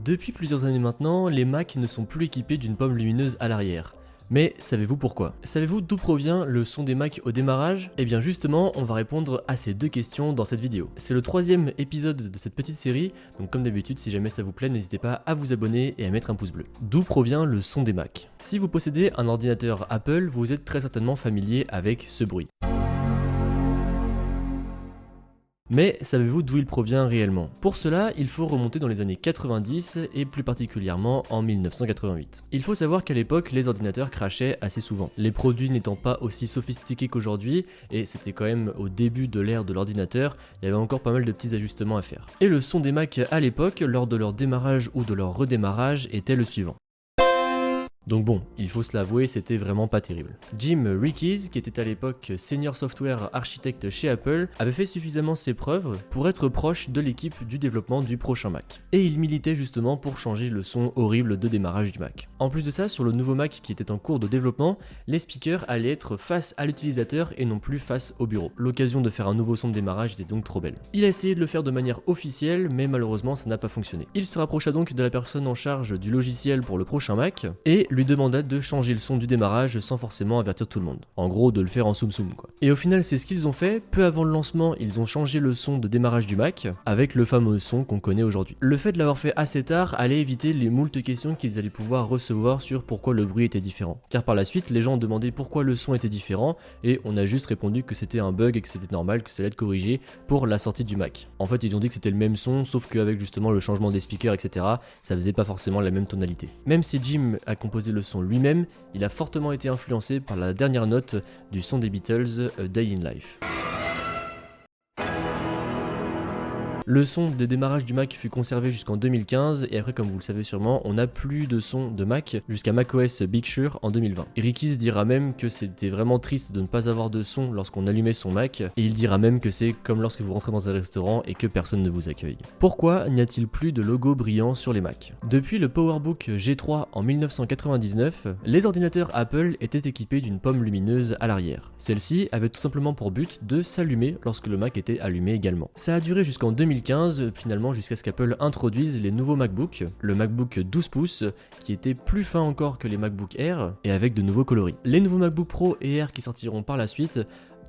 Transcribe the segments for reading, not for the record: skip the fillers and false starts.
Depuis plusieurs années maintenant, les Mac ne sont plus équipés d'une pomme lumineuse à l'arrière. Mais savez-vous pourquoi? Savez-vous d'où provient le son des Mac au démarrage? Eh bien justement, on va répondre à ces deux questions dans cette vidéo. C'est le troisième épisode de cette petite série, donc comme d'habitude, si jamais ça vous plaît, n'hésitez pas à vous abonner et à mettre un pouce bleu. D'où provient le son des Mac? Si vous possédez un ordinateur Apple, vous êtes très certainement familier avec ce bruit. Mais savez-vous d'où il provient réellement? Pour cela, il faut remonter dans les années 90 et plus particulièrement en 1988. Il faut savoir qu'à l'époque, les ordinateurs crashaient assez souvent. Les produits n'étant pas aussi sophistiqués qu'aujourd'hui, et c'était quand même au début de l'ère de l'ordinateur, il y avait encore pas mal de petits ajustements à faire. Et le son des Mac à l'époque, lors de leur démarrage ou de leur redémarrage, était le suivant. Donc bon, il faut se l'avouer, c'était vraiment pas terrible. Jim Reeves, qui était à l'époque senior software architecte chez Apple, avait fait suffisamment ses preuves pour être proche de l'équipe du développement du prochain Mac. Et il militait justement pour changer le son horrible de démarrage du Mac. En plus de ça, sur le nouveau Mac qui était en cours de développement, les speakers allaient être face à l'utilisateur et non plus face au bureau. L'occasion de faire un nouveau son de démarrage était donc trop belle. Il a essayé de le faire de manière officielle, mais malheureusement ça n'a pas fonctionné. Il se rapprocha donc de la personne en charge du logiciel pour le prochain Mac, et lui demanda de changer le son du démarrage sans forcément avertir tout le monde. En gros, de le faire en soum soum quoi. Et au final, c'est ce qu'ils ont fait. Peu avant le lancement, ils ont changé le son de démarrage du Mac avec le fameux son qu'on connaît aujourd'hui. Le fait de l'avoir fait assez tard allait éviter les moultes questions qu'ils allaient pouvoir recevoir sur pourquoi le bruit était différent. Car par la suite, les gens ont demandé pourquoi le son était différent et on a juste répondu que c'était un bug et que c'était normal, que ça allait être corrigé pour la sortie du Mac. En fait, ils ont dit que c'était le même son, sauf qu'avec justement le changement des speakers, etc., ça faisait pas forcément la même tonalité. Même si Jim a composé le son lui-même, il a fortement été influencé par la dernière note du son des Beatles, A Day in Life. Le son de démarrage du Mac fut conservé jusqu'en 2015 et après, comme vous le savez sûrement, on n'a plus de son de Mac jusqu'à macOS Big Sur en 2020. Reeves dira même que c'était vraiment triste de ne pas avoir de son lorsqu'on allumait son Mac et il dira même que c'est comme lorsque vous rentrez dans un restaurant et que personne ne vous accueille. Pourquoi n'y a-t-il plus de logo brillant sur les Mac? Depuis le PowerBook G3 en 1999, les ordinateurs Apple étaient équipés d'une pomme lumineuse à l'arrière. Celle-ci avait tout simplement pour but de s'allumer lorsque le Mac était allumé également. Ça a duré jusqu'en 2015, finalement jusqu'à ce qu'Apple introduise les nouveaux MacBook, le MacBook 12 pouces qui était plus fin encore que les MacBook Air et avec de nouveaux coloris. Les nouveaux MacBook Pro et Air qui sortiront par la suite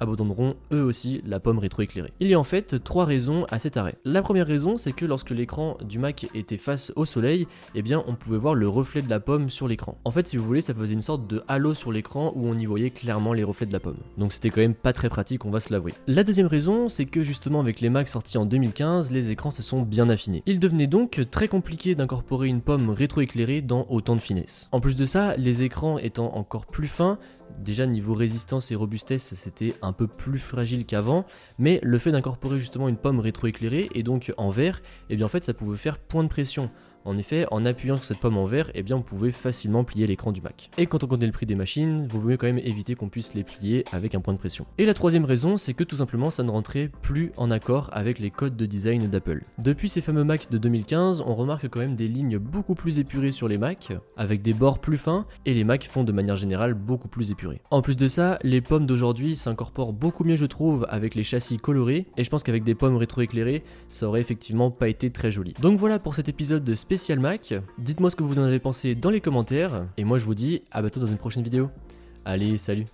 abandonneront eux aussi la pomme rétroéclairée. Il y a en fait trois raisons à cet arrêt. La première raison, c'est que lorsque l'écran du Mac était face au soleil, eh bien on pouvait voir le reflet de la pomme sur l'écran. En fait, si vous voulez, ça faisait une sorte de halo sur l'écran où on y voyait clairement les reflets de la pomme. Donc c'était quand même pas très pratique, on va se l'avouer. La deuxième raison, c'est que justement avec les Macs sortis en 2015, les écrans se sont bien affinés. Il devenait donc très compliqué d'incorporer une pomme rétroéclairée dans autant de finesse. En plus de ça, les écrans étant encore plus fins, déjà niveau résistance et robustesse c'était un peu plus fragile qu'avant, mais le fait d'incorporer justement une pomme rétroéclairée et donc en verre, et bien en fait ça pouvait faire point de pression. En effet, en appuyant sur cette pomme en verre, eh bien on pouvait facilement plier l'écran du Mac. Et quand on connaît le prix des machines, vous pouvez quand même éviter qu'on puisse les plier avec un point de pression. Et la troisième raison, c'est que tout simplement ça ne rentrait plus en accord avec les codes de design d'Apple. Depuis ces fameux Mac de 2015, on remarque quand même des lignes beaucoup plus épurées sur les Mac, avec des bords plus fins, et les Mac font de manière générale beaucoup plus épurés. En plus de ça, les pommes d'aujourd'hui s'incorporent beaucoup mieux je trouve avec les châssis colorés, et je pense qu'avec des pommes rétroéclairées, ça aurait effectivement pas été très joli. Donc voilà pour cet épisode de spécial Mac, dites-moi ce que vous en avez pensé dans les commentaires, et moi je vous dis à bientôt dans une prochaine vidéo. Allez, salut!